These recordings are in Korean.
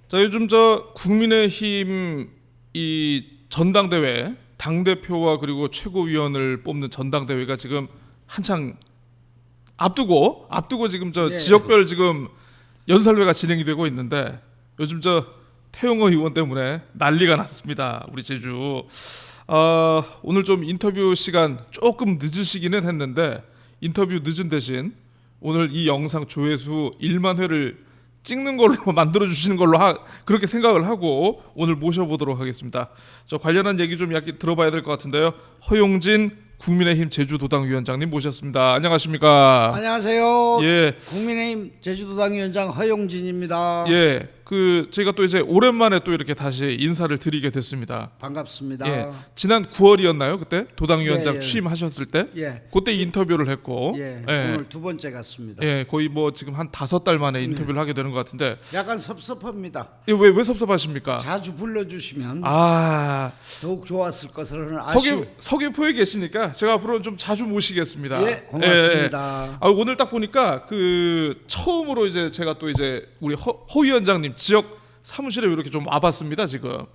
자, 요즘 저 국민의힘 이 전당대회 당 대표와 그리고 최고위원을 뽑는 전당대회가 지금 한창 앞두고 지금 저 네. 지역별 지금 연설회가 진행이 되고 있는데 요즘 저 태용호 의원 때문에 난리가 났습니다. 우리 제주. 오늘 좀 인터뷰 시간 조금 늦으시기는 했는데 인터뷰 늦은 대신 오늘 이 영상 조회수 1만 회를 찍는 걸로 만들어 주시는 걸로 그렇게 생각을 하고 오늘 모셔보도록 하겠습니다. 저 관련한 얘기 좀 약간 들어봐야 될 것 같은데요. 허용진 국민의힘 제주도당 위원장님 모셨습니다. 안녕하십니까? 안녕하세요. 예, 국민의힘 제주도당 위원장 허용진입니다. 예. 그 저희가 또 이제 오랜만에 또 이렇게 다시 인사를 드리게 됐습니다. 반갑습니다. 예, 지난 9월이었나요? 그때 도당 위원장 예. 취임하셨을 때 예. 그때 인터뷰를 했고, 예. 예. 오늘 두 번째 같습니다. 예, 거의 뭐 지금 한 5달 만에 인터뷰를 하게 되는 것 같은데 약간 섭섭합니다. 예, 왜 섭섭하십니까? 자주 불러주시면 아, 더욱 좋았을 것으로는 아쉬워. 서귀포에 계시니까 제가 앞으로는 좀 자주 모시겠습니다. 예, 고맙습니다. 예, 예. 오늘 딱 보니까 그 처음으로 이제 제가 또 이제 우리 허 위원장님 지역 사무실에 이렇게 좀 와봤습니다. 지금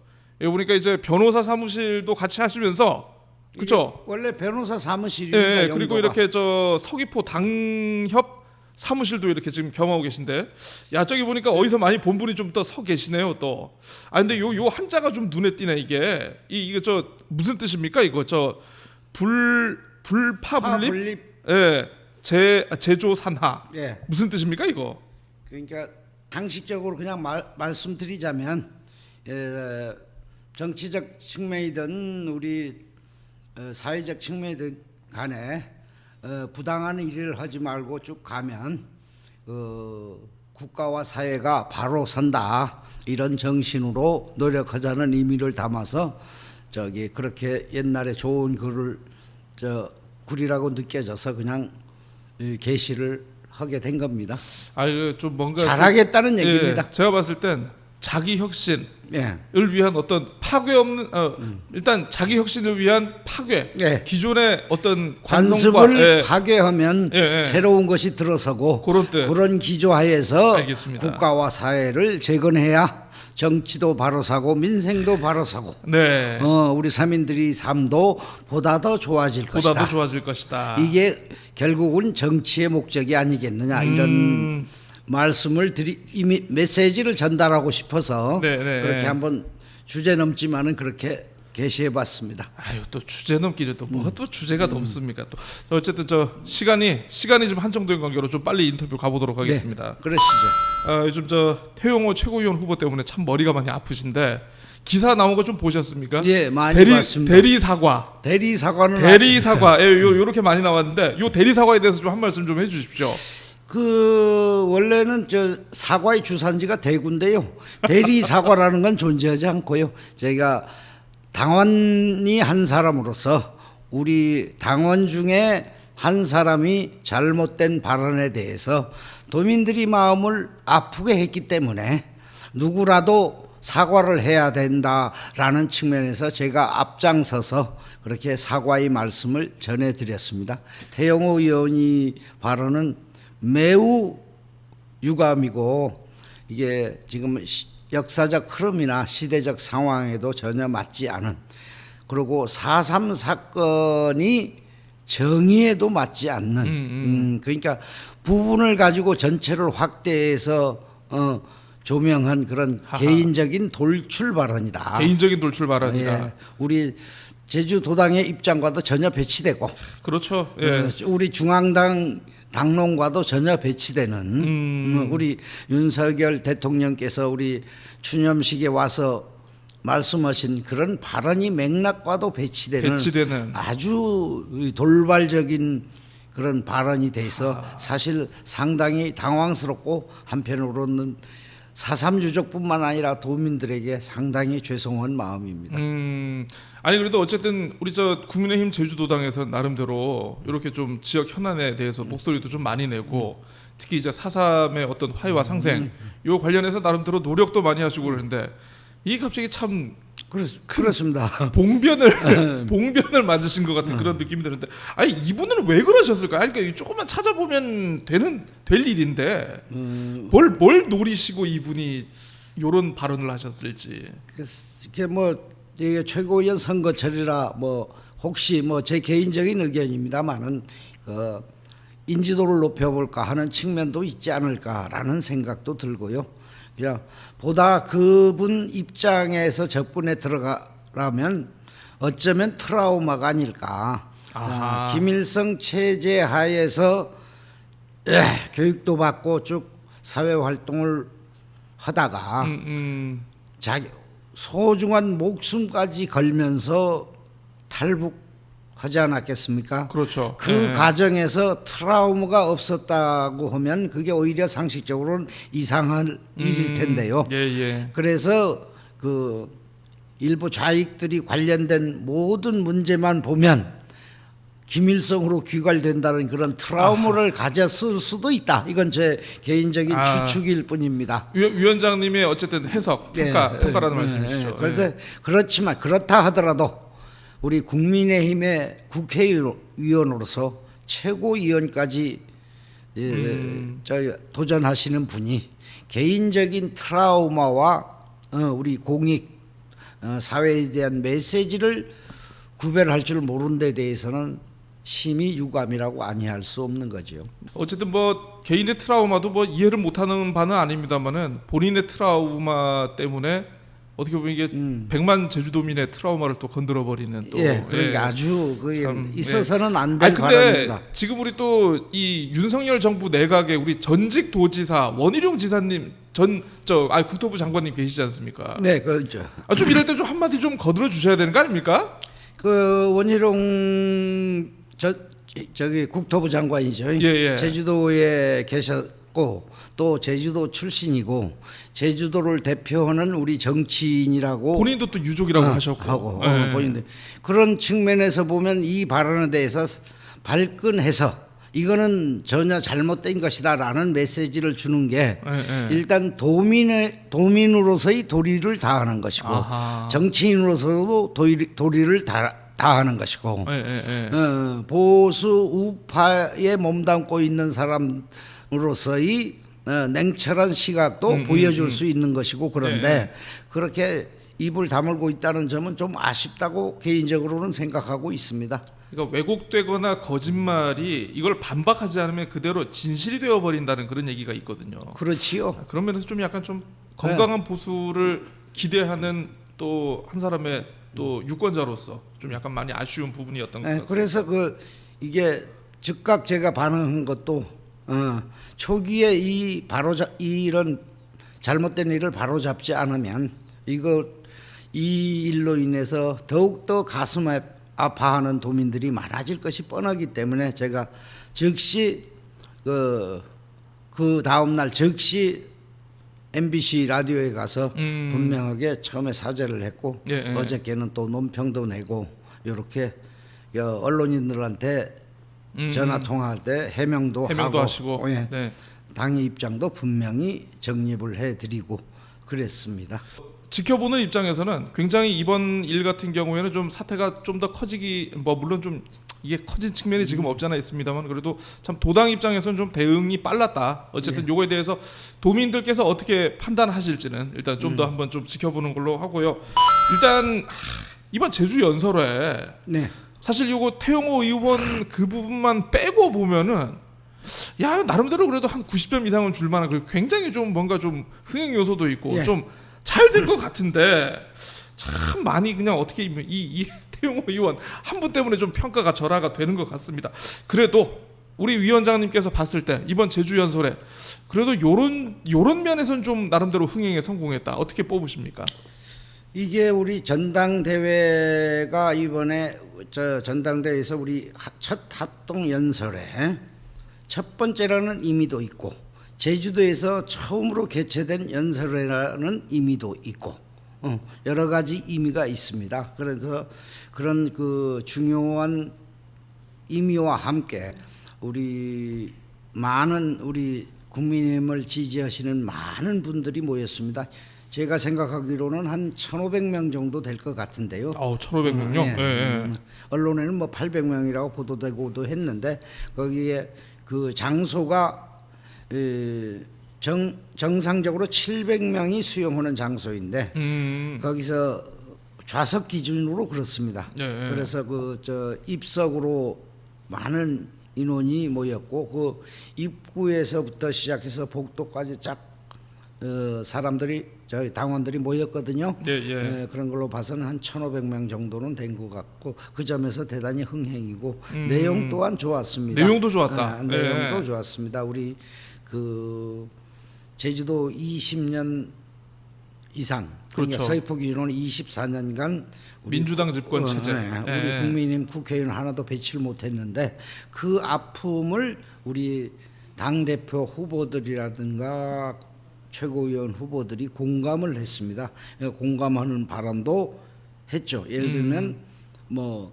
예, 보니까 이제 변호사 사무실도 같이 하시면서 그렇죠? 원래 변호사 사무실입니다. 예, 용도가. 그리고 이렇게 저 서귀포 당협 사무실도 이렇게 지금 겸하고 계신데, 야 저기 보니까 어디서 많이 본 분이 좀 더 서 계시네요 또. 아 근데 요 한자가 좀 눈에 띄네 이게. 이게 저 무슨 뜻입니까 이거 저 불파분립? 분립. 예, 제조산하. 예. 무슨 뜻입니까 이거? 그러니까 상식적으로 그냥 말씀드리자면 정치적 측면이든 우리 사회적 측면이든 간에 부당한 일을 하지 말고 쭉 가면 국가와 사회가 바로 선다 이런 정신으로 노력하자는 의미를 담아서 저기 그렇게 옛날에 좋은 글을 글이라고 느껴져서 그냥 게시를 하게 된 겁니다. 이거 좀 뭔가 잘하겠다는 좀, 얘기입니다. 예, 제가 봤을 땐 자기 혁신. 예. 을 위한 어떤 파괴 없는 일단 자기 혁신을 위한 파괴, 예. 기존의 어떤 관습을 관성과 파괴하면 예. 새로운 것이 들어서고 그런 뜻. 그런 기조하에서 알겠습니다. 국가와 사회를 재건해야 정치도 바로 사고 민생도 바로 사고 네, 우리 서민들이 삶도 보다 더 좋아질 보다 더 것이다. 좋아질 것이다. 이게 결국은 정치의 목적이 아니겠느냐 이런 말씀을 이미 메시지를 전달하고 싶어서 네. 그렇게 한번 주제 넘지만은 그렇게 게시해봤습니다. 또 주제 넘기를 또 뭐 또 주제가 넘습니까 또. 어쨌든 저 시간이 좀 한정된 관계로 좀 빨리 인터뷰 가보도록 하겠습니다. 그러시죠. 요즘 저 태용호 최고위원 후보 때문에 참 머리가 많이 아프신데 기사 나온 거 좀 보셨습니까? 예, 많이 봤습니다. 대리 사과. 대리 사과는 요렇게 많이 나왔는데 요 대리 사과에 대해서 좀 한 말씀 좀 해주십시오. 원래는 저 사과의 주산지가 대구인데요. 대리 사과라는 건 존재하지 않고요. 저희가 당원이 한 사람으로서 우리 당원 중에 한 사람이 잘못된 발언에 대해서 도민들이 마음을 아프게 했기 때문에 누구라도 사과를 해야 된다라는 측면에서 제가 앞장서서 그렇게 사과의 말씀을 전해드렸습니다. 태영호 의원이 발언은 매우 유감이고 이게 지금 역사적 흐름이나 시대적 상황에도 전혀 맞지 않은, 그리고 4.3 사건이 정의에도 맞지 않는 그러니까 부분을 가지고 전체를 확대해서 조명한 그런 개인적인 돌출 발언이다. 개인적인 돌출 발언이다. 예, 우리 제주도당의 입장과도 전혀 배치되고 그렇죠. 예. 우리 중앙당 당론과도 전혀 배치되는 우리 윤석열 대통령께서 우리 추념식에 와서 말씀하신 그런 발언이 맥락과도 배치되는 아주 돌발적인 그런 발언이 돼서 사실 상당히 당황스럽고 한편으로는 4.3 유족뿐만 아니라 도민들에게 상당히 죄송한 마음입니다. 아니 그래도 어쨌든 우리 저 국민의힘 제주도당에서 나름대로 이렇게 좀 지역 현안에 대해서 목소리도 좀 많이 내고 특히 이제 4.3의 어떤 화해와 상생 요 관련해서 나름대로 노력도 많이 하시고 그러는데 이게 갑자기 참 그렇습니다. 봉변을 만드신 것 같은 그런 느낌이 드는데, 아니 이분은 왜 그러셨을까요? 아니, 그러니까 조금만 찾아보면 될 일인데 뭘 노리시고 이분이 요런 발언을 하셨을지. 이게 뭐 이게 최고위원 선거철이라 뭐 혹시 뭐 제 개인적인 의견입니다만은 그 인지도를 높여볼까 하는 측면도 있지 않을까라는 생각도 들고요. 그냥 보다 그분 입장에서 접근에 들어가라면 어쩌면 트라우마가 아닐까. 아하. 김일성 체제 하에서 교육도 받고 쭉 사회 활동을 하다가 자기 소중한 목숨까지 걸면서 탈북하지 않았겠습니까? 그렇죠. 그 예. 과정에서 트라우마가 없었다고 하면 그게 오히려 상식적으로는 이상한 일일 텐데요. 예, 예. 그래서 그 일부 좌익들이 관련된 모든 문제만 보면 김일성으로 귀결된다는 그런 트라우마를 가졌을 수도 있다. 이건 제 개인적인 추측일 뿐입니다. 위원장님의 어쨌든 해석, 평가라는 말씀이시죠. 그래서 예. 그렇지만 그렇다 하더라도 우리 국민의힘의 국회의원으로서 최고위원까지 도전하시는 분이 개인적인 트라우마와 우리 공익 사회에 대한 메시지를 구별할 줄 모르는 데 대해서는 심히 유감이라고 아니할 수 없는 거죠. 어쨌든 뭐 개인의 트라우마도 뭐 이해를 못하는 바는 아닙니다만은 본인의 트라우마 때문에 어떻게 보면 이게 100만 제주도민의 트라우마를 또 건드려 버리는 또 그러니까 아주 참, 있어서는 안 될 근데 바람입니다. 지금 우리 또 이 윤석열 정부 내각에 우리 전직 도지사 원희룡 지사님 국토부 장관님 계시지 않습니까? 네, 그렇죠. 좀 이럴 때 좀 한마디 좀 거들어 주셔야 되는 거 아닙니까? 그 원희룡 저기 국토부 장관이죠. 예. 제주도에 계셨고 또 제주도 출신이고 제주도를 대표하는 우리 정치인이라고 본인도 또 유족이라고 하셨고 보이는데 그런 측면에서 보면 이 발언에 대해서 발끈해서 이거는 전혀 잘못된 것이다라는 메시지를 주는 게 일단 도민으로서의 도리를 다하는 것이고 정치인으로서도 도리를 다하는 것이고 보수 우파에 몸담고 있는 사람으로서의 냉철한 시각도 보여줄 수 있는 것이고 그런데 그렇게 입을 다물고 있다는 점은 좀 아쉽다고 개인적으로는 생각하고 있습니다. 그러니까 왜곡되거나 거짓말이 이걸 반박하지 않으면 그대로 진실이 되어 버린다는 그런 얘기가 있거든요. 그렇지요. 그런 면에서 좀 약간 좀 건강한 보수를 기대하는 또 한 사람의 또 유권자로서 좀 약간 많이 아쉬운 부분이었던 것 같습니다. 그래서 이게 즉각 제가 반응한 것도 초기에 이런 잘못된 일을 바로잡지 않으면 이 일로 인해서 더욱더 가슴에 아파하는 도민들이 많아질 것이 뻔하기 때문에 제가 즉시 그 다음 날 즉시 MBC 라디오에 가서 분명하게 처음에 사죄를 했고 어저께는 또 논평도 내고 이렇게 언론인들한테 전화 통화할 때 해명도 하시고 당의 입장도 분명히 정립을 해드리고 그랬습니다. 지켜보는 입장에서는 굉장히 이번 일 같은 경우에는 좀 사태가 좀 더 커지기 물론 좀 이게 커진 측면이 지금 없잖아 있습니다만 그래도 참 도당 입장에서는 좀 대응이 빨랐다. 어쨌든 요거에 대해서 도민들께서 어떻게 판단하실지는 일단 좀 더 한번 좀 지켜보는 걸로 하고요. 일단 이번 제주 연설회 사실 요거 태용호 의원 그 부분만 빼고 보면은 나름대로 그래도 한 90점 이상은 줄 만한 굉장히 좀 뭔가 좀 흥행 요소도 있고 좀 잘 된 것 같은데 참 많이 그냥 어떻게 이 태용호 의원 한 분 때문에 좀 평가가 절하가 되는 것 같습니다. 그래도 우리 위원장님께서 봤을 때 이번 제주 연설에 그래도 요런 면에서는 좀 나름대로 흥행에 성공했다. 어떻게 뽑으십니까? 이게 우리 전당대회가 이번에 전당대회에서 우리 첫 합동 연설에 첫 번째라는 의미도 있고 제주도에서 처음으로 개최된 연설회라는 의미도 있고 여러 가지 의미가 있습니다. 그래서 그런 그 중요한 의미와 함께 우리 국민의힘을 지지하시는 많은 분들이 모였습니다. 제가 생각하기로는 한 1,500명 정도 될 것 같은데요. 1,500명요? 언론에는 800명이라고 보도되고도 했는데 거기에 그 장소가 정상적으로 700명이 수용하는 장소인데 거기서 좌석 기준으로 그렇습니다. 예, 예. 그래서 그 저 입석으로 많은 인원이 모였고 그 입구에서부터 시작해서 복도까지 쫙 사람들이 저희 당원들이 모였거든요. 예, 예. 그런 걸로 봐서는 한 1,500명 정도는 된 것 같고 그 점에서 대단히 흥행이고 내용 또한 좋았습니다. 내용도 좋았다. 내용도 예. 좋았습니다. 우리 그 제주도 20년 이상 그러니까 그렇죠. 서귀포 기준으로는 24년간 민주당 집권 체제. 우리 예. 국민의힘 국회의원 하나도 배치를 못했는데 그 아픔을 우리 당 대표 후보들이라든가 최고위원 후보들이 공감을 했습니다. 공감하는 발언도 했죠. 예를 들면 뭐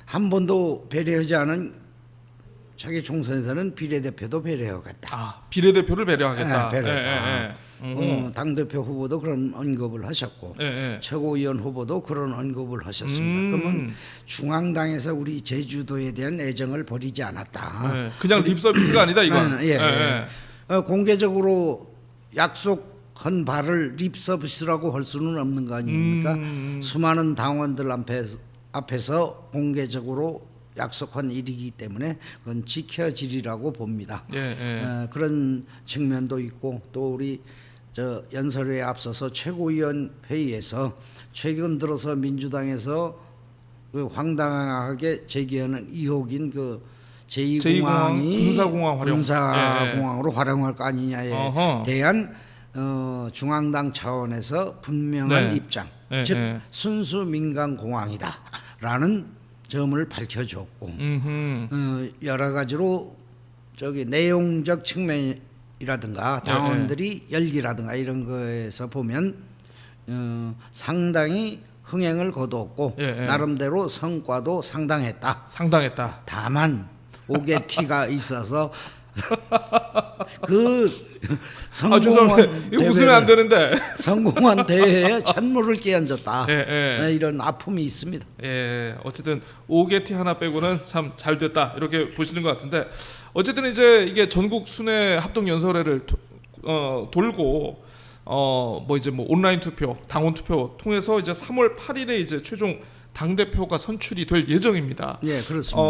한 번도 배려하지 않은 자기 총선에서는 비례대표도 배려하겠다. 아, 비례대표를 배려하겠다. 배려하겠다. 예. 당대표 후보도 그런 언급을 하셨고 예, 예. 최고위원 후보도 그런 언급을 하셨습니다. 그러면 중앙당에서 우리 제주도에 대한 애정을 버리지 않았다. 예. 그냥 립 서비스가 아니다 이건. 예. 공개적으로 약속한 바를 립 서비스라고 할 수는 없는 거 아닙니까? 수많은 당원들 앞에서 공개적으로 약속한 일이기 때문에 그건 지켜지리라고 봅니다. 예, 예. 그런 측면도 있고 또 우리 저 연설회에 앞서서 최고위원 회의에서 최근 들어서 민주당에서 그 황당하게 제기하는 의혹인 그 제2공항이 군사공항 활용. 군사공항으로 활용할 거 아니냐에 어허. 대한 중앙당 차원에서 분명한 네. 입장, 네, 즉 네. 순수 민간 공항이다라는 점을 밝혀줬고 여러 가지로 저기 내용적 측면이라든가 당원들이 열기라든가 이런 거에서 보면 상당히 흥행을 거두었고 나름대로 성과도 상당했다. 상당했다. 다만 오게티가 있어서 그 성공한 이거 웃으면 안 되는데. 성공한 대회에 찬물을 끼얹었다. 예. 이런 아픔이 있습니다. 예, 어쨌든 오게티 하나 빼고는 참 잘 됐다 이렇게 보시는 것 같은데 어쨌든 이제 이게 전국 순회 합동 연설회를 돌고 뭐 이제 뭐 온라인 투표, 당원 투표 통해서 이제 3월 8일에 이제 최종 당 대표가 선출이 될 예정입니다. 예, 그렇습니다.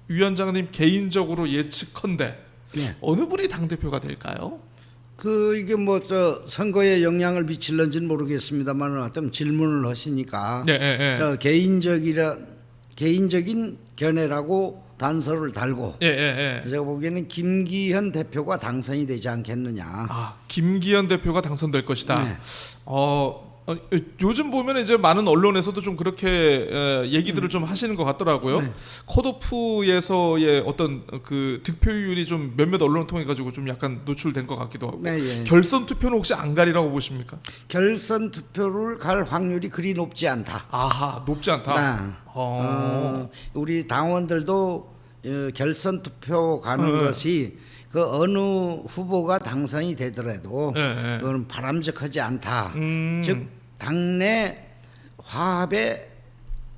위원장님 개인적으로 예측컨대 예. 어느 분이 당 대표가 될까요? 그 이게 뭐 저 선거에 영향을 미칠런지는 모르겠습니다만 어떤 질문을 하시니까 저 개인적인 견해라고 단서를 달고 제가 보기에는 김기현 대표가 당선이 되지 않겠느냐. 아, 김기현 대표가 당선될 것이다. 네. 요즘 보면 이제 많은 언론에서도 좀 그렇게 얘기들을 좀 하시는 것 같더라고요. 네. 컷오프에서의 어떤 그 득표율이 좀 몇몇 언론을 통해 가지고 좀 약간 노출된 것 같기도 하고. 네, 예. 결선 투표는 혹시 안 가리라고 보십니까? 결선 투표를 갈 확률이 그리 높지 않다. 아하, 높지 않다. 우리 당원들도 결선 투표 가는 것이 그 어느 후보가 당선이 되더라도 그건 바람직하지 않다. 즉 당내 화합의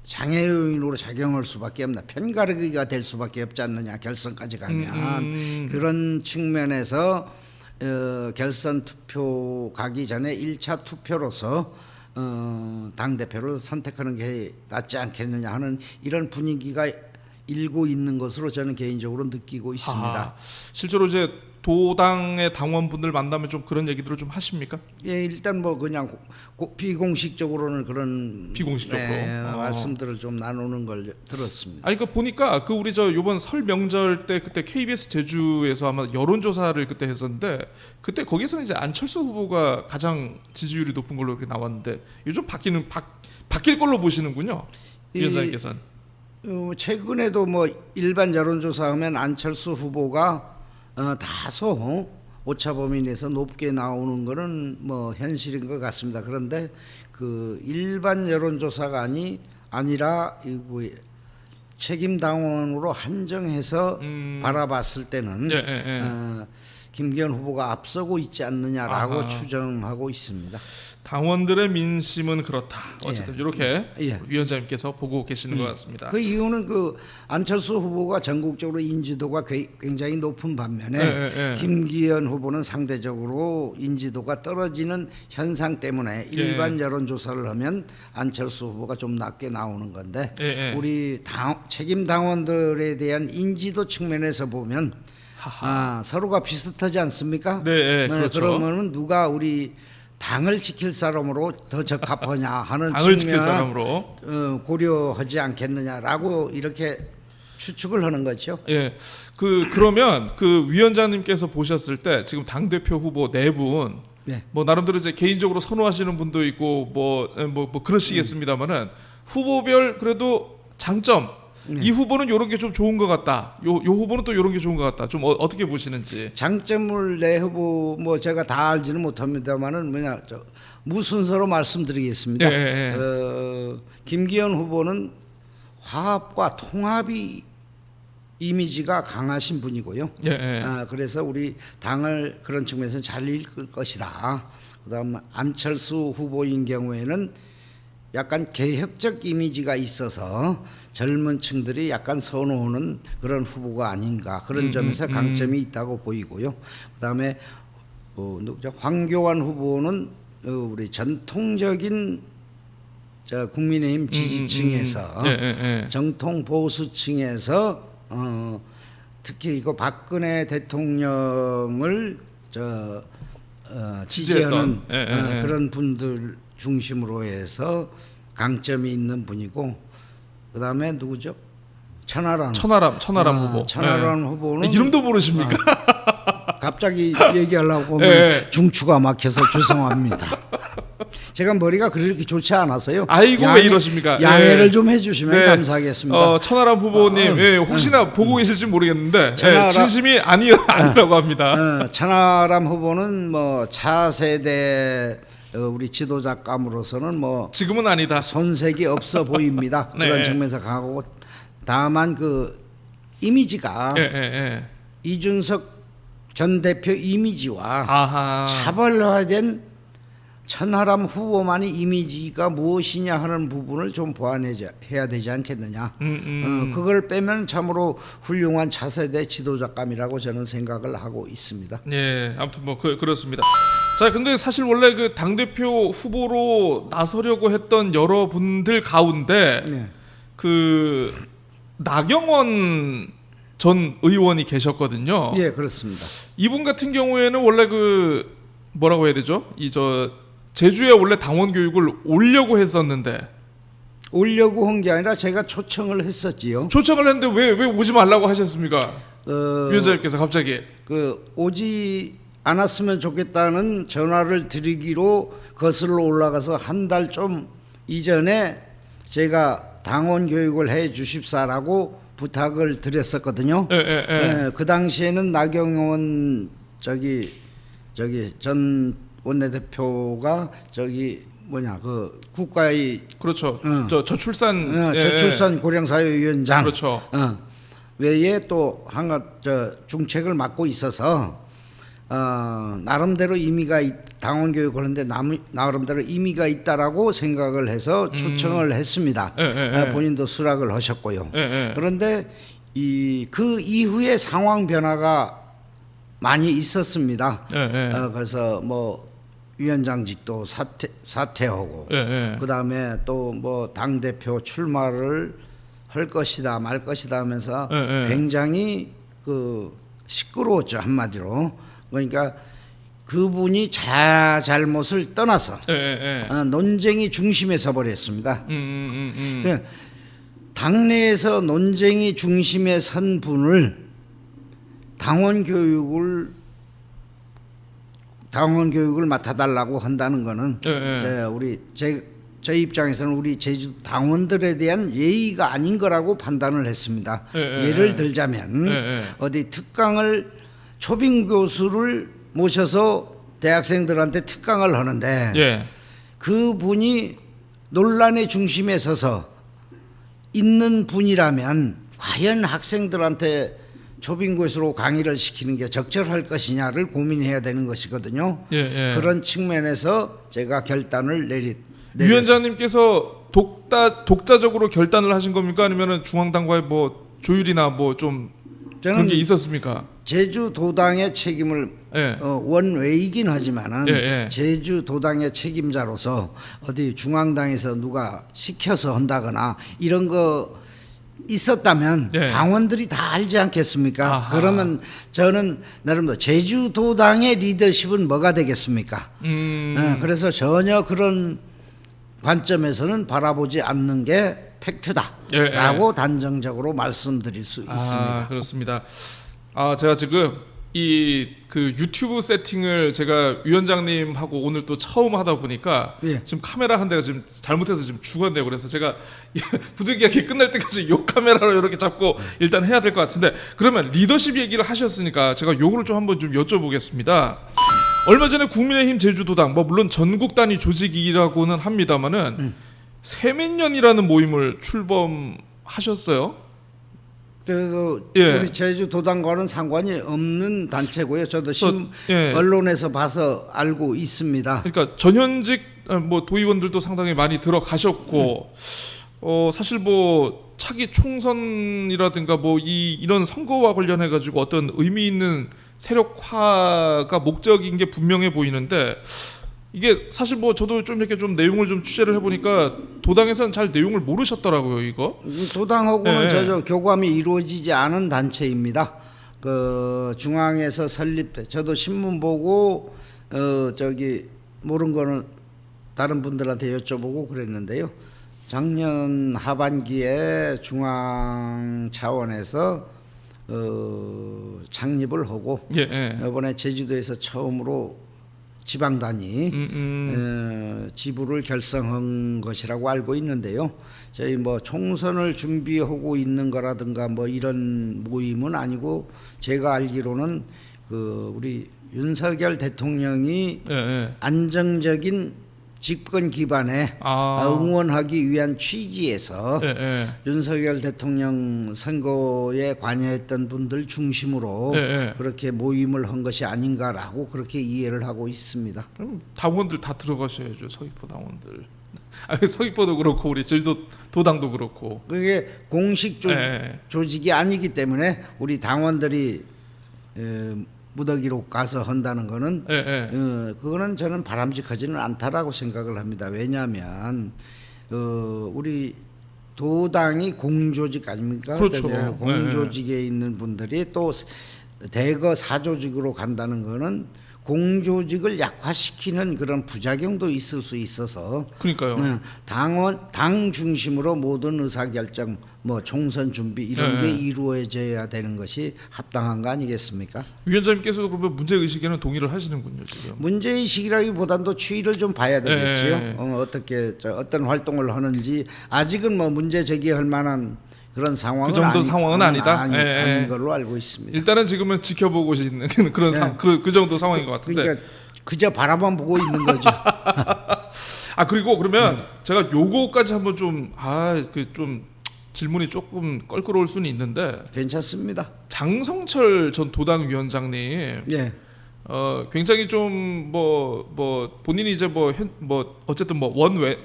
장애 요인으로 작용할 수밖에 없나, 편가르기가 될 수밖에 없지 않느냐, 결선까지 가면. 그런 측면에서 결선 투표 가기 전에 1차 투표로서 당대표를 선택하는 게 낫지 않겠느냐 하는 이런 분위기가 일고 있는 것으로 저는 개인적으로 느끼고 있습니다. 실제로 이제 도당의 당원분들 만나면 좀 그런 얘기들을 좀 하십니까? 예, 일단 뭐 그냥 비공식적으로는 그런 비공식적으로 말씀들을 좀 나누는 걸 들었습니다. 아니 그 보니까 그 우리 저 요번 설 명절 때 그때 KBS 제주에서 아마 여론조사를 그때 했었는데 그때 거기서는 이제 안철수 후보가 가장 지지율이 높은 걸로 이렇게 나왔는데 요즘 바뀔 걸로 보시는군요, 위원장님께서는. 최근에도 뭐 일반 여론조사하면 안철수 후보가 다소 오차범위 내에서 높게 나오는 거는 뭐 현실인 것 같습니다. 그런데 그 일반 여론조사가 아니라 책임 당원으로 한정해서 바라봤을 때는 김기현 후보가 앞서고 있지 않느냐라고 아하. 추정하고 있습니다. 당원들의 민심은 그렇다. 어쨌든 이렇게 예. 위원장님께서 보고 계시는 것 같습니다. 그 이유는 그 안철수 후보가 전국적으로 인지도가 굉장히 높은 반면에 예. 김기현 후보는 상대적으로 인지도가 떨어지는 현상 때문에 일반 여론조사를 하면 안철수 후보가 좀 낮게 나오는 건데 예. 우리 책임 당원들에 대한 인지도 측면에서 보면 서로가 비슷하지 않습니까? 네, 그렇죠. 그러면은 누가 우리 당을 지킬 사람으로 더 적합하냐 하는 당을 지킬 측면 사람으로. 고려하지 않겠느냐라고 이렇게 추측을 하는 거죠. 예. 그러면 그 위원장님께서 보셨을 때 지금 당 대표 후보 네 분, 네. 뭐 나름대로 이제 개인적으로 선호하시는 분도 있고 뭐 그러시겠습니다만은 후보별 그래도 장점. 이 후보는 이런 게 좀 좋은 것 같다. 요 후보는 또 이런 게 좋은 것 같다. 좀 어떻게 보시는지. 장점을 내 후보 뭐 제가 다 알지는 못합니다만은 무순서로 말씀드리겠습니다. 예. 김기현 후보는 화합과 통합이 이미지가 강하신 분이고요. 예. 그래서 우리 당을 그런 측면에서 잘 이끌 것이다. 그다음 안철수 후보인 경우에는 약간 개혁적 이미지가 있어서 젊은 층들이 약간 선호하는 그런 후보가 아닌가 그런 점에서 강점이 있다고 보이고요. 그다음에 황교안 후보는 우리 전통적인 국민의힘 지지층에서 정통 보수층에서 특히 이거 박근혜 대통령을 지지하는 그런 분들 중심으로 해서 강점이 있는 분이고 그다음에 누구죠? 천하람 후보. 천하람 후보는 이름도 모르십니까? 갑자기 얘기하려고 하면 중추가 막혀서 죄송합니다. 제가 머리가 그렇게 좋지 않아서요. 아이고 왜 이러십니까? 양해를 좀 해주시면 감사하겠습니다. 천하람 후보님 혹시나 보고 계실지 모르겠는데 진심이 아니라고 합니다. 천하람 후보는 뭐 차세대 우리 지도자감으로서는 뭐 지금은 아니다. 손색이 없어 보입니다. 그런 측면에서 강하고 다만 그 이미지가 이준석 전 대표 이미지와 차별화된 천하람 후보만의 이미지가 무엇이냐 하는 부분을 좀 보완해야 되지 않겠느냐. 그걸 빼면 참으로 훌륭한 차세대 지도자감이라고 저는 생각을 하고 있습니다. 예, 아무튼 뭐 그렇습니다. 자, 근데 사실 원래 그 당 대표 후보로 나서려고 했던 여러분들 가운데 그 나경원 전 의원이 계셨거든요. 예, 그렇습니다. 이분 같은 경우에는 원래 그 뭐라고 해야 되죠? 제주에 원래 당원 교육을 오려고 했었는데 오려고 한 게 아니라 제가 초청을 했었지요. 초청을 했는데 왜 오지 말라고 하셨습니까? 위원장님께서 갑자기 오지 않았으면 좋겠다는 전화를 드리기로 거슬러 올라가서 한 달 좀 이전에 제가 당원 교육을 해 주십사라고 부탁을 드렸었거든요. 그 당시에는 나경원 전 원내대표가 그 국가의 그렇죠. 저출산 저출산 고령사회위원장 그렇죠. 외에 또 중책을 맡고 있어서 나름대로 당원 교육을 하는데 나름대로 의미가 있다라고 생각을 해서 초청을 했습니다. 본인도 수락을 하셨고요. 그런데 그 이후에 상황 변화가 많이 있었습니다. 그래서 뭐 위원장직도 사퇴하고 그다음에 또 뭐 당 대표 출마를 할 것이다 말 것이다 하면서 굉장히 시끄러웠죠, 한마디로. 그러니까 그분이 잘못을 떠나서 논쟁이 중심에 서버렸습니다. 당내에서 논쟁이 중심에 선 분을 당원 교육을 맡아달라고 한다는 거는 제 입장에서는 우리 제주 당원들에 대한 예의가 아닌 거라고 판단을 했습니다. 예를 들자면 어디 특강을 초빙 교수를 모셔서 대학생들한테 특강을 하는데 그분이 논란의 중심에 서서 있는 분이라면 과연 학생들한테 초빙고시로 강의를 시키는 게 적절할 것이냐를 고민해야 되는 것이거든요. 예, 예. 그런 측면에서 제가 결단을 내렸습니다. 위원장님께서 독자적으로 결단을 하신 겁니까? 아니면은 중앙당과의 뭐 조율이나 뭐 좀 그런 게 있었습니까? 제주도당의 책임을 예. 원외이긴 하지만은 예, 예. 제주도당의 책임자로서 어디 중앙당에서 누가 시켜서 한다거나 이런 거 있었다면 예. 당원들이 다 알지 않겠습니까? 아하. 그러면 저는 나름대로 제주도당의 리더십은 뭐가 되겠습니까? 그래서 전혀 그런 관점에서는 바라보지 않는 게 팩트다라고 단정적으로 말씀드릴 수 있습니다. 그렇습니다. 제가 지금 이 그 유튜브 세팅을 제가 위원장님하고 오늘 또 처음 하다 보니까 예. 지금 카메라 한 대가 지금 잘못해서 지금 죽었네요. 그래서 제가 부득이하게 끝날 때까지 요 카메라로 이렇게 잡고 일단 해야 될 것 같은데, 그러면 리더십 얘기를 하셨으니까 제가 요거를 좀 한번 좀 여쭤보겠습니다. 얼마 전에 국민의힘 제주도당, 뭐 물론 전국 단위 조직이라고는 합니다만은 세민연이라는 모임을 출범하셨어요. 그래서 예. 우리 제주도당과는 상관이 없는 단체고요. 저도 예. 언론에서 봐서 알고 있습니다. 그러니까 전현직 뭐 도의원들도 상당히 많이 들어가셨고, 사실 뭐 차기 총선이라든가 뭐 이런 선거와 관련해 가지고 어떤 의미 있는 세력화가 목적인 게 분명해 보이는데, 이게 사실 뭐 저도 좀 이렇게 좀 내용을 좀 취재를 해보니까 도당에서는 잘 내용을 모르셨더라고요, 이거. 도당하고는 예. 저 교감이 이루어지지 않은 단체입니다. 그 중앙에서 설립돼 저도 신문 보고 저기 모르는 거는 다른 분들한테 여쭤보고 그랬는데요. 작년 하반기에 중앙 차원에서 창립을 하고 예, 예. 이번에 제주도에서 처음으로 지방 단위 지부를 결성한 것이라고 알고 있는데요. 저희 뭐 총선을 준비하고 있는 거라든가 뭐 이런 모임은 아니고, 제가 알기로는 그 우리 윤석열 대통령이 예, 예. 안정적인 집권 기반에 응원하기 위한 취지에서 예, 예. 윤석열 대통령 선거에 관여했던 분들 중심으로 예, 예. 그렇게 모임을 한 것이 아닌가라고 그렇게 이해를 하고 있습니다. 그럼 당원들 다 들어가셔야죠, 서귀포 당원들. 서귀포도 그렇고 우리 제주도 도당도 그렇고. 그게 공식 예. 조직이 아니기 때문에 우리 당원들이 무더기로 가서 한다는 거는 예, 예. 그거는 저는 바람직하지는 않다라고 생각을 합니다. 왜냐하면 우리 도당이 공조직 아닙니까? 그렇죠. 공조직에 있는 분들이 또 대거 사조직으로 간다는 거는 공조직을 약화시키는 그런 부작용도 있을 수 있어서, 그러니까요. 당 중심으로 모든 의사결정, 뭐 총선 준비 이런 게 이루어져야 되는 것이 합당한 거 아니겠습니까? 위원장님께서도 그러면 문제 의식에는 동의를 하시는군요, 지금. 문제의식이라기보다도 추이를 좀 봐야 되겠지요. 어떻게 어떤 활동을 하는지 아직은 뭐 문제 제기할 만한 그런 상황은 그 정도 상황은 아니다. 아닌 걸로 알고 있습니다. 일단은 지금은 지켜보고 있는 그런 그 정도 상황인 것 같은데. 그러니까 그저 바라만 보고 있는 거죠. 그리고 그러면 제가 요거까지 한번 좀 좀 질문이 조금 껄끄러울 수는 있는데, 괜찮습니다. 장성철 전 도당 위원장님, 예. 굉장히 좀 본인이 이제 어쨌든 뭐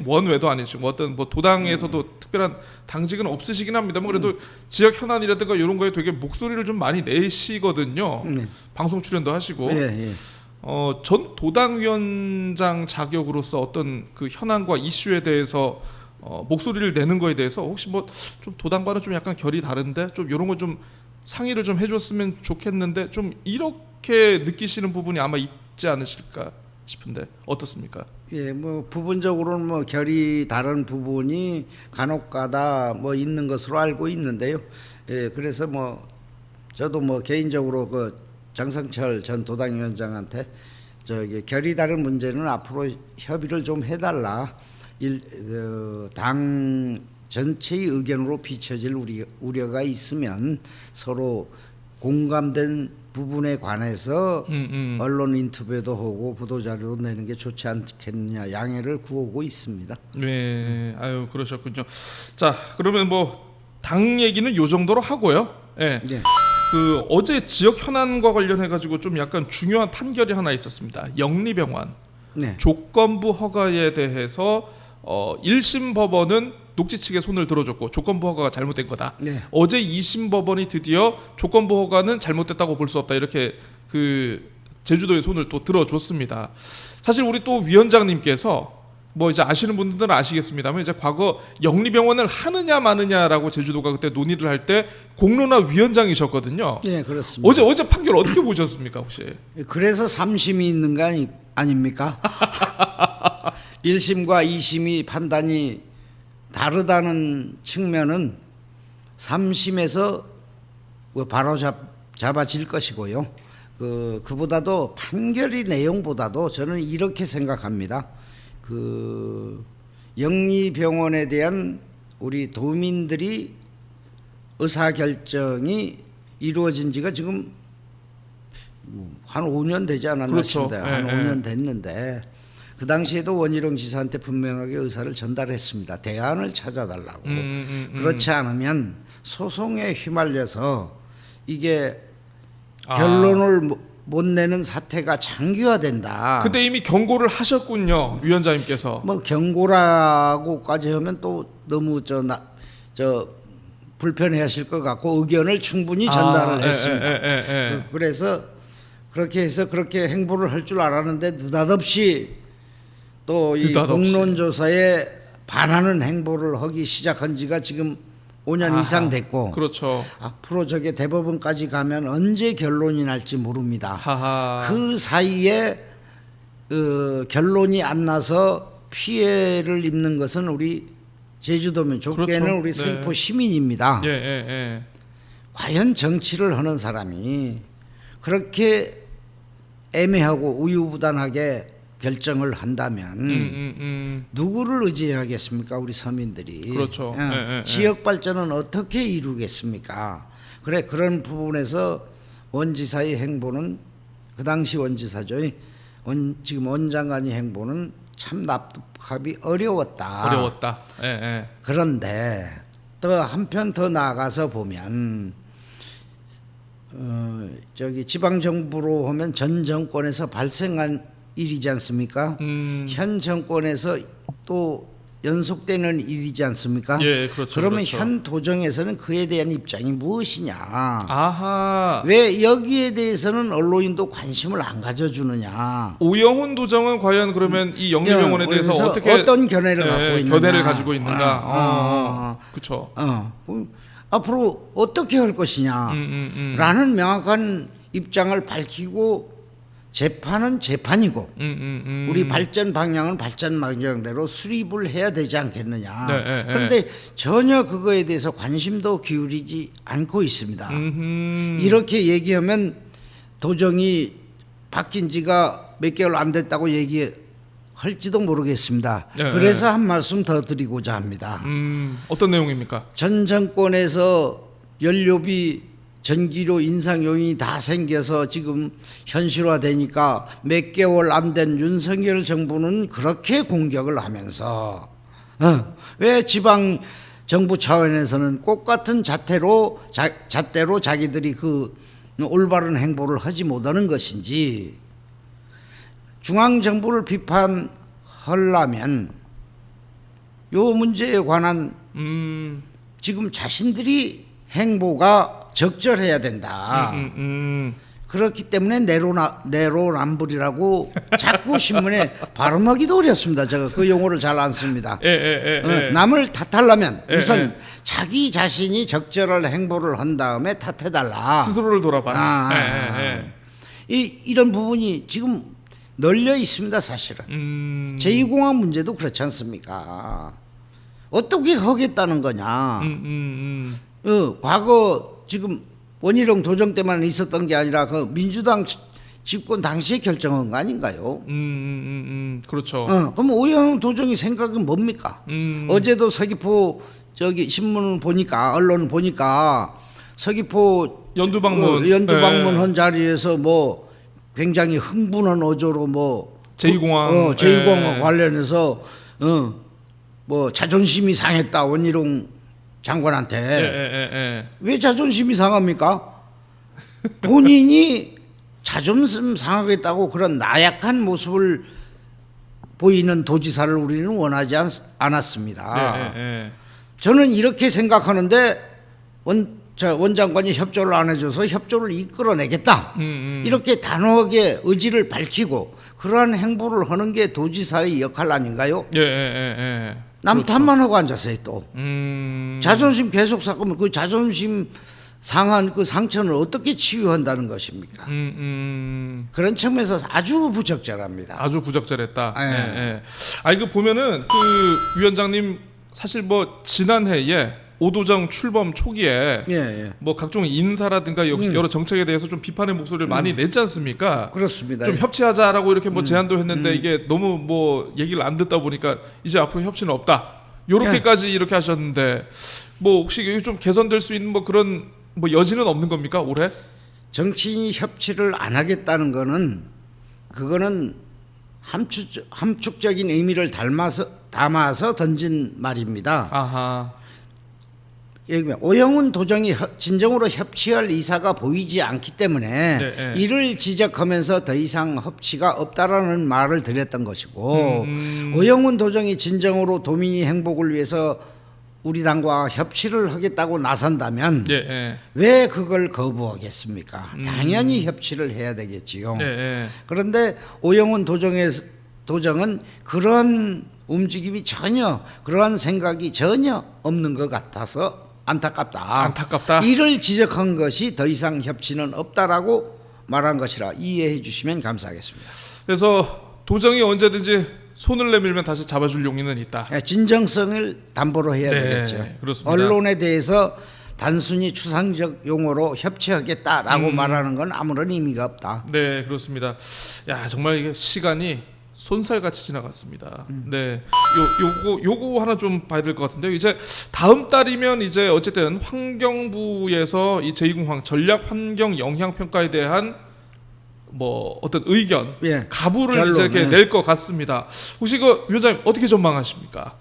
원외도 아니시고 뭐 어떤 뭐 도당에서도 특별한 당직은 없으시긴 합니다만, 그래도 지역 현안이라든가 이런 거에 되게 목소리를 좀 많이 내시거든요. 방송 출연도 하시고. 예. 전 도당 위원장 자격으로서 어떤 그 현안과 이슈에 대해서 목소리를 내는 거에 대해서 혹시 뭐 좀 도당과는 좀 약간 결이 다른데 좀 이런 거 좀 상의를 좀 해줬으면 좋겠는데, 좀 이렇게 느끼시는 부분이 아마 있지 않으실까 싶은데 어떻습니까? 예, 뭐 부분적으로는 뭐 결이 다른 부분이 간혹가다 뭐 있는 것으로 알고 있는데요. 예, 그래서 뭐 저도 뭐 개인적으로 그 장성철 전 도당위원장한테 저기 결이 다른 문제는 앞으로 협의를 좀 해달라. 당 전체의 의견으로 비춰질 우려가 있으면 서로 공감된 부분에 관해서 언론 인터뷰도 하고 보도자료도 내는 게 좋지 않겠느냐 양해를 구하고 있습니다. 네, 그러셨군요. 자, 그러면 뭐 당 얘기는 요 정도로 하고요. 예. 예. 그 어제 지역 현안과 관련해 가지고 좀 약간 중요한 판결이 하나 있었습니다. 영리병원 네. 조건부 허가에 대해서 1심 법원은 녹지 측에 손을 들어줬고 조건부 허가가 잘못된 거다. 네. 어제 2심 법원이 드디어 조건부 허가는 잘못됐다고 볼 수 없다. 이렇게 그 제주도의 손을 또 들어줬습니다. 사실 우리 또 위원장님께서 뭐 이제 아시는 분들은 아시겠습니다만 이제 과거 영리병원을 하느냐 마느냐라고 제주도가 그때 논의를 할 때 공론화 위원장이셨거든요. 네, 그렇습니다. 어제 판결 어떻게 보셨습니까 혹시? 그래서 3심이 있는 거 아닙니까? 1심과 2심이 판단이 다르다는 측면은 3심에서 바로 잡아질 것이고요. 그보다도 판결의 내용보다도 저는 이렇게 생각합니다. 영리병원에 대한 우리 도민들이 의사결정이 이루어진 지가 지금 한 5년 되지 않았나 그렇죠. 싶습니다. 한 5년 됐는데 그 당시에도 원희룡 지사한테 분명하게 의사를 전달했습니다. 대안을 찾아달라고. 그렇지 않으면 소송에 휘말려서 이게 결론을 못 내는 사태가 장기화된다. 그때 이미 경고를 하셨군요, 위원장님께서. 뭐 경고라고까지 하면 또 너무 불편해하실 것 같고 의견을 충분히 전달을 했습니다. 그래서 그렇게 해서 그렇게 행보를 할 줄 알았는데 느닷없이 또 이 공론조사에 반하는 행보를 하기 시작한 지가 지금 5년 이상 됐고, 그렇죠. 앞으로 저게 대법원까지 가면 언제 결론이 날지 모릅니다. 하하. 그 사이에 결론이 안 나서 피해를 입는 것은 우리 제주도면 좁게는 그렇죠. 우리 네. 서귀포 시민입니다. 예. 과연 정치를 하는 사람이 그렇게 애매하고 우유부단하게 결정을 한다면 누구를 의지하겠습니까? 우리 서민들이. 그렇죠. 지역 발전은 어떻게 이루겠습니까? 그런 부분에서 원지사의 행보는 그 당시 원지사죠. 지금 원장관의 행보는 참 납득하기 어려웠다. 예. 그런데 또 한편 더 나아가서 보면 지방 정부로 하면 전 정권에서 발생한 일이지 않습니까? 현 정권에서 또 연속되는 일이지 않습니까? 예, 그렇죠. 그러면 그렇죠. 현 도정에서는 그에 대한 입장이 무엇이냐? 아하. 왜 여기에 대해서는 언론인도 관심을 안 가져주느냐? 오영훈 도정은 과연 그러면 이 영리병원에 대해서 어떻게 어떤 견해를 갖고 있느냐? 견해를 가지고 있는가? 그렇죠. 앞으로 어떻게 할 것이냐? 라는 명확한 입장을 밝히고 재판은 재판이고 우리 발전 방향은 발전 방향대로 수립을 해야 되지 않겠느냐. 그런데 전혀 그거에 대해서 관심도 기울이지 않고 있습니다. 이렇게 얘기하면 도정이 바뀐 지가 몇 개월 안 됐다고 얘기할지도 모르겠습니다. 그래서 한 말씀 더 드리고자 합니다. 어떤 내용입니까? 전 정권에서 연료비 전기료 인상 요인이 다 생겨서 지금 현실화되니까 몇 개월 안 된 윤석열 정부는 그렇게 공격을 하면서 왜 지방 정부 차원에서는 똑같은 잣대로 자기들이 그 올바른 행보를 하지 못하는 것인지, 중앙 정부를 비판하려면 요 문제에 관한 지금 자신들이 행보가 적절해야 된다. 그렇기 때문에 내로남불이라고 자꾸 신문에 발음하기도 어렵습니다. 제가 그 용어를 잘 안 씁니다. 남을 탓하려면 우선 자기 자신이 적절한 행보를 한 다음에 탓해달라. 스스로를 돌아봐라. 이런 부분이 지금 널려 있습니다. 사실은. 제2공항 문제도 그렇지 않습니까? 어떻게 하겠다는 거냐. 과거 지금 원희룡 도정 때만 있었던 게 아니라 그 민주당 집권 당시에 결정한 거 아닌가요? 그렇죠. 그럼 오영훈 도정의 생각은 뭡니까? 어제도 서귀포 신문을 보니까, 언론을 보니까 서귀포 연두방문 한 자리에서 뭐 굉장히 흥분한 어조로 뭐 제2공항 관련해서 뭐 자존심이 상했다, 원희룡 장관한테. 왜 자존심이 상합니까? 본인이 자존심 상하겠다고 그런 나약한 모습을 보이는 도지사를 우리는 원하지 않았습니다. 저는 이렇게 생각하는데 원장관이 협조를 안 해줘서 협조를 이끌어내겠다. 이렇게 단호하게 의지를 밝히고 그러한 행보를 하는 게 도지사의 역할 아닌가요? 남 탓만 하고 앉았어요 또. 자존심 계속 쌓으면 그 자존심 상한 그 상처는 어떻게 치유한다는 것입니까? 그런 측면에서 아주 부적절합니다. 아주 부적절했다. 아니 그 보면은 그 위원장님 사실 뭐 지난해에 오도정 출범 초기에 뭐 각종 인사라든가 여러 정책에 대해서 좀 비판의 목소리를 많이 냈지 않습니까? 그렇습니다. 좀 협치하자라고 이렇게 뭐 제안도 했는데 이게 너무 뭐 얘기를 안 듣다 보니까 이제 앞으로 협치는 없다. 요렇게까지 이렇게 하셨는데 뭐 혹시 이게 좀 개선될 수 있는 뭐 그런 뭐 여지는 없는 겁니까 올해? 정치인이 협치를 안 하겠다는 거는 그거는 함축적인 의미를 담아서 던진 말입니다. 아하. 예를 오영훈 도정이 진정으로 협치할 의사가 보이지 않기 때문에 이를 지적하면서 더 이상 협치가 없다라는 말을 드렸던 것이고 오영훈 도정이 진정으로 도민의 행복을 위해서 우리 당과 협치를 하겠다고 나선다면 왜 그걸 거부하겠습니까? 당연히 협치를 해야 되겠지요. 그런데 오영훈 도정은 그런 움직임이 그러한 생각이 전혀 없는 것 같아서 안타깝다. 이를 지적한 것이 더 이상 협치는 없다라고 말한 것이라 이해해 주시면 감사하겠습니다. 그래서 도정이 언제든지 손을 내밀면 다시 잡아줄 용의는 있다. 진정성을 담보로 해야 되겠죠. 그렇습니다. 언론에 대해서 단순히 추상적 용어로 협치하겠다라고 말하는 건 아무런 의미가 없다. 네, 그렇습니다. 야, 정말 이게 시간이 손살같이 지나갔습니다. 네, 요거 하나 좀 봐야 될 것 같은데요. 이제 다음 달이면 이제 어쨌든 환경부에서 이 제2공항 전략 환경 영향 평가에 대한 뭐 어떤 의견, 가부를 결론, 이제 이렇게 낼 것 같습니다. 혹시 그 위원장님 어떻게 전망하십니까?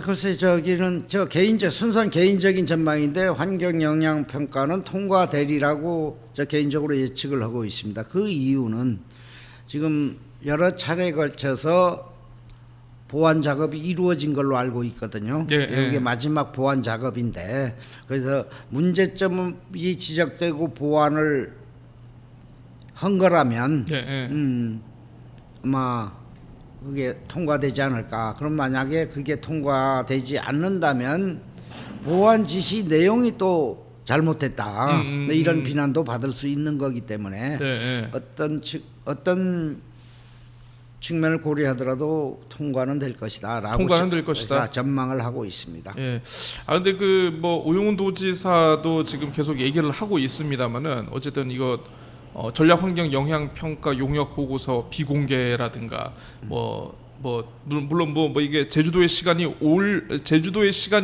글쎄 저기는 순수한 개인적인 전망인데 환경 영향 평가는 통과되리라고 저 개인적으로 예측을 하고 있습니다. 그 이유는 지금 여러 차례에 걸쳐서 보완 작업이 이루어진 걸로 알고 있거든요. 이게 마지막 보완 작업인데 그래서 문제점이 지적되고 보완을 한 거라면 아마 그게 통과되지 않을까. 그럼 만약에 그게 통과되지 않는다면 보완 지시 내용이 또 잘못됐다. 이런 비난도 받을 수 있는 거기 때문에 어떤 측면을 고려하더라도 통과는 될 것이다라고 전망을 하고 있습니다. 근데 그 뭐 오영훈 도지사도 지금 계속 얘기를 하고 있습니다만은 어쨌든 이거 전략 환경 영향 평가 용역 보고서 비공개라든가 물론 이게 제주도의 시간이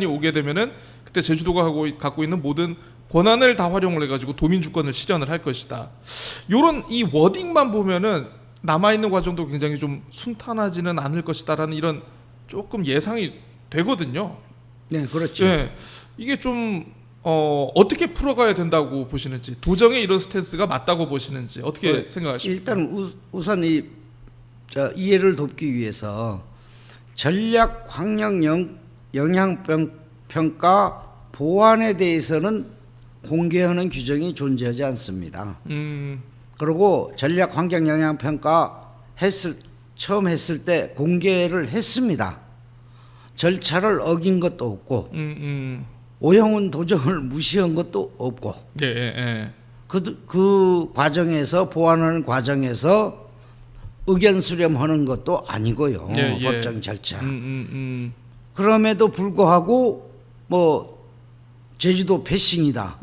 오게 되면은 그때 제주도가 갖고 있는 모든 권한을 다 활용을 해가지고 도민 주권을 실현을 할 것이다. 요런 이 워딩만 보면은 남아 있는 과정도 굉장히 좀 순탄하지는 않을 것이다라는 이런 조금 예상이 되거든요. 네, 그렇죠. 이게 좀 어떻게 풀어가야 된다고 보시는지, 도정의 이런 스탠스가 맞다고 보시는지 어떻게 생각하십니까? 일단 우선 이해를 돕기 위해서 전략 환경 영향 평가 보완에 대해서는 공개하는 규정이 존재하지 않습니다. 그리고 전략 환경 영향 평가 처음 했을 때 공개를 했습니다. 절차를 어긴 것도 없고 오영훈 도정을 무시한 것도 없고 그 과정에서 보완하는 과정에서 의견 수렴하는 것도 아니고요. 법정 절차. 그럼에도 불구하고 뭐 제주도 패싱이다.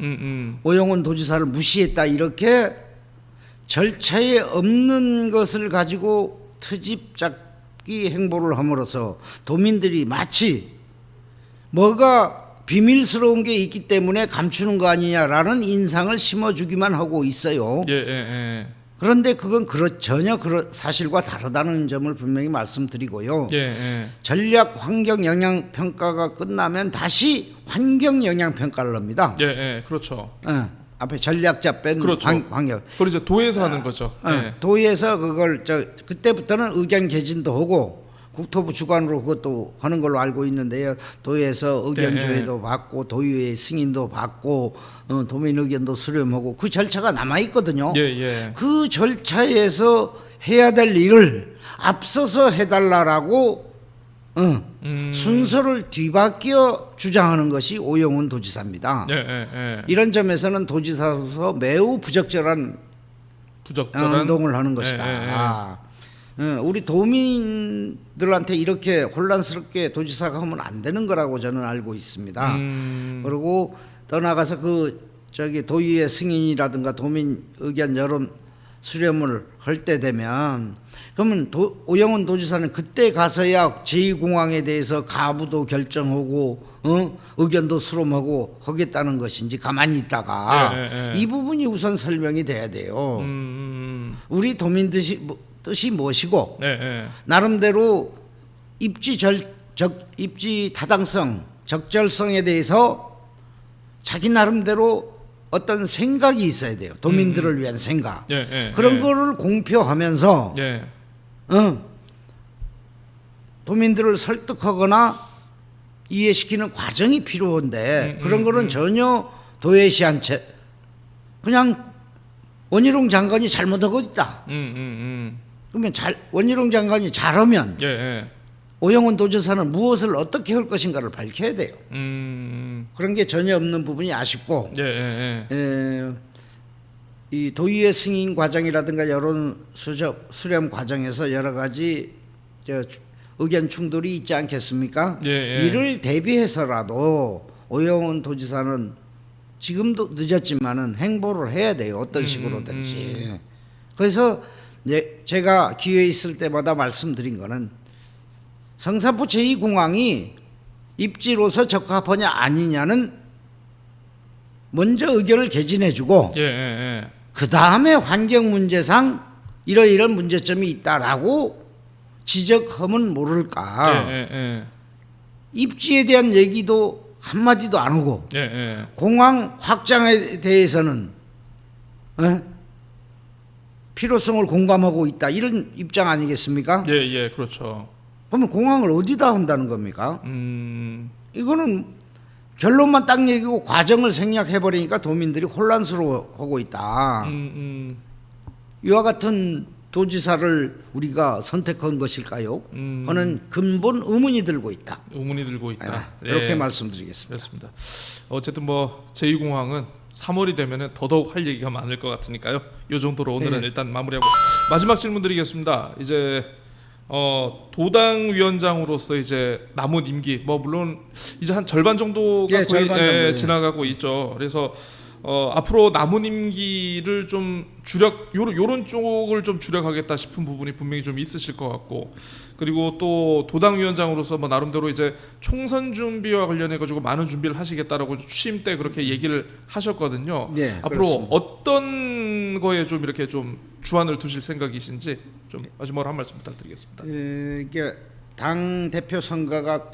오영훈 도지사를 무시했다. 이렇게 절차에 없는 것을 가지고 트집잡기 행보를 함으로써 도민들이 마치 뭐가 비밀스러운 게 있기 때문에 감추는 거 아니냐라는 인상을 심어주기만 하고 있어요. 그런데 그건 전혀 사실과 다르다는 점을 분명히 말씀드리고요. 전략 환경 영향 평가가 끝나면 다시 환경 영향 평가를 합니다. 그렇죠. 앞에 전략자 뺀 그렇죠. 광역. 그걸 이제 도에서 하는 거죠. 네. 도에서 그걸 그때부터는 의견 개진도 하고 국토부 주관으로 그것도 하는 걸로 알고 있는데요. 도에서 의견 네. 조회도 받고 도의회 승인도 받고 도민 의견도 수렴하고 그 절차가 남아 있거든요. 예, 예. 그 절차에서 해야 될 일을 앞서서 해달라라고 순서를 뒤바뀌어 주장하는 것이 오영훈 도지사입니다. 예, 예, 예. 이런 점에서는 도지사로서 매우 부적절한 행동을 하는 것이다. 우리 도민들한테 이렇게 혼란스럽게 도지사가 하면 안 되는 거라고 저는 알고 있습니다. 그리고 더 나가서 도의회 승인이라든가 도민 의견 여론 수렴을 할 때 되면 그러면 오영훈 도지사는 그때 가서야 제2공항에 대해서 가부도 결정하고 의견도 수렴하고 하겠다는 것인지 가만히 있다가 이 부분이 우선 설명이 돼야 돼요. 우리 도민 뜻이 무엇이고 나름대로 입지 타당성, 적절성에 대해서 자기 나름대로 어떤 생각이 있어야 돼요. 도민들을 위한 생각. 그런 거를 공표하면서 도민들을 설득하거나 이해시키는 과정이 필요한데 그런 거는 전혀 도외시한 채 그냥 원희룡 장관이 잘못하고 있다. 그러면 원희룡 장관이 잘하면 오영훈 도지사는 무엇을 어떻게 할 것인가를 밝혀야 돼요. 그런 게 전혀 없는 부분이 아쉽고 이 도의회 승인 과정이라든가 여론 수렴 과정에서 여러 가지 의견 충돌이 있지 않겠습니까? 이를 대비해서라도 오영훈 도지사는 지금도 늦었지만은 행보를 해야 돼요. 어떤 식으로든지. 그래서 제가 기회 있을 때마다 말씀드린 거는 성산포 제2공항이 입지로서 적합하냐 아니냐는 먼저 의견을 개진해주고 그 다음에 환경 문제상 이러이런 문제점이 있다라고 지적하면 모를까. 입지에 대한 얘기도 한마디도 안 하고 공항 확장에 대해서는 필요성을 공감하고 있다 이런 입장 아니겠습니까? 그렇죠. 그러면 공항을 어디다 한다는 겁니까? 이거는 결론만 딱 얘기고 과정을 생략해버리니까 도민들이 혼란스러워하고 있다. 이와 같은 도지사를 우리가 선택한 것일까요? 하는 근본 의문이 들고 있다. 이렇게 말씀드리겠습니다. 그렇습니다. 어쨌든 제2공항은 3월이 되면은 더더욱 할 얘기가 많을 것 같으니까요. 이 정도로 오늘은 일단 마무리하고 마지막 질문 드리겠습니다. 이제 도당 위원장으로서 이제 남은 임기 물론 이제 한 절반 정도가 거의 지나가고 있죠. 그래서 앞으로 남은 임기를 좀 요런 쪽을 좀 줄여가겠다 싶은 부분이 분명히 좀 있으실 것 같고, 그리고 또 도당 위원장으로서 나름대로 이제 총선 준비와 관련해 가지고 많은 준비를 하시겠다라고 취임 때 그렇게 얘기를 하셨거든요. 앞으로 그렇습니다. 어떤 거에 좀 이렇게 좀 주안을 두실 생각이신지 좀 마지막으로 한 말씀 부탁드리겠습니다. 이게 당 대표 선거가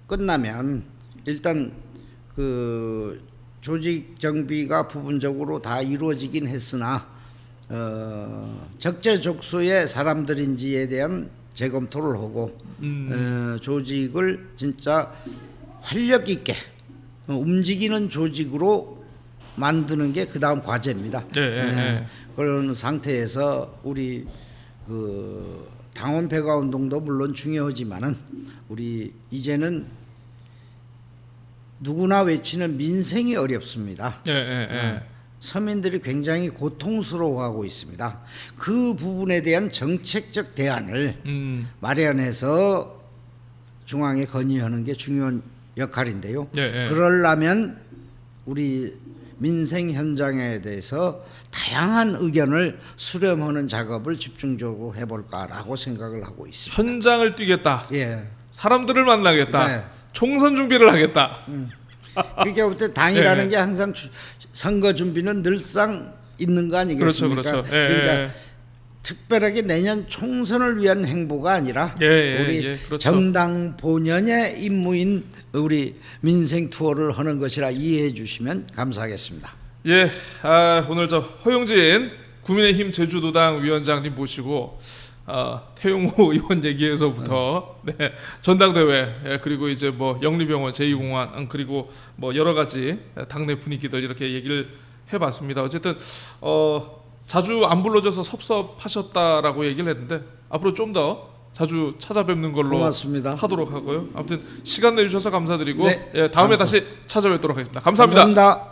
끝나면 일단 조직 정비가 부분적으로 다 이루어지긴 했으나 적재적소의 사람들인지에 대한 재검토를 하고 조직을 진짜 활력 있게 움직이는 조직으로 만드는 게 그 다음 과제입니다. 그런 상태에서 우리 당원 배가 운동도 물론 중요하지만은 우리 이제는 누구나 외치는 민생이 어렵습니다. 서민들이 굉장히 고통스러워하고 있습니다. 그 부분에 대한 정책적 대안을 마련해서 중앙에 건의하는 게 중요한 역할인데요. 그러려면 우리 민생 현장에 대해서 다양한 의견을 수렴하는 작업을 집중적으로 해볼까라고 생각을 하고 있습니다. 현장을 뛰겠다. 사람들을 만나겠다. 총선 준비를 하겠다. 그러니까 그때 당이라는 게 항상 선거 준비는 늘상 있는 거 아니겠습니까? 그렇죠. 그러니까 특별하게 내년 총선을 위한 행보가 아니라 우리 정당 본연의 임무인 우리 민생 투어를 하는 것이라 이해해 주시면 감사하겠습니다. 예, 오늘 저 허용진 국민의힘 제주도당 위원장님 모시고 태용호 의원 얘기에서부터 네, 전당대회 그리고 이제 뭐 영리병원 제2공항 그리고 뭐 여러 가지 당내 분위기들 이렇게 얘기를 해봤습니다. 어쨌든 자주 안 불러줘서 섭섭하셨다라고 얘기를 했는데 앞으로 좀 더 자주 찾아뵙는 걸로 고맙습니다. 하도록 하고요. 아무튼 시간 내주셔서 감사드리고 네, 예, 다음에 다시 찾아뵙도록 하겠습니다. 감사합니다. 감사합니다.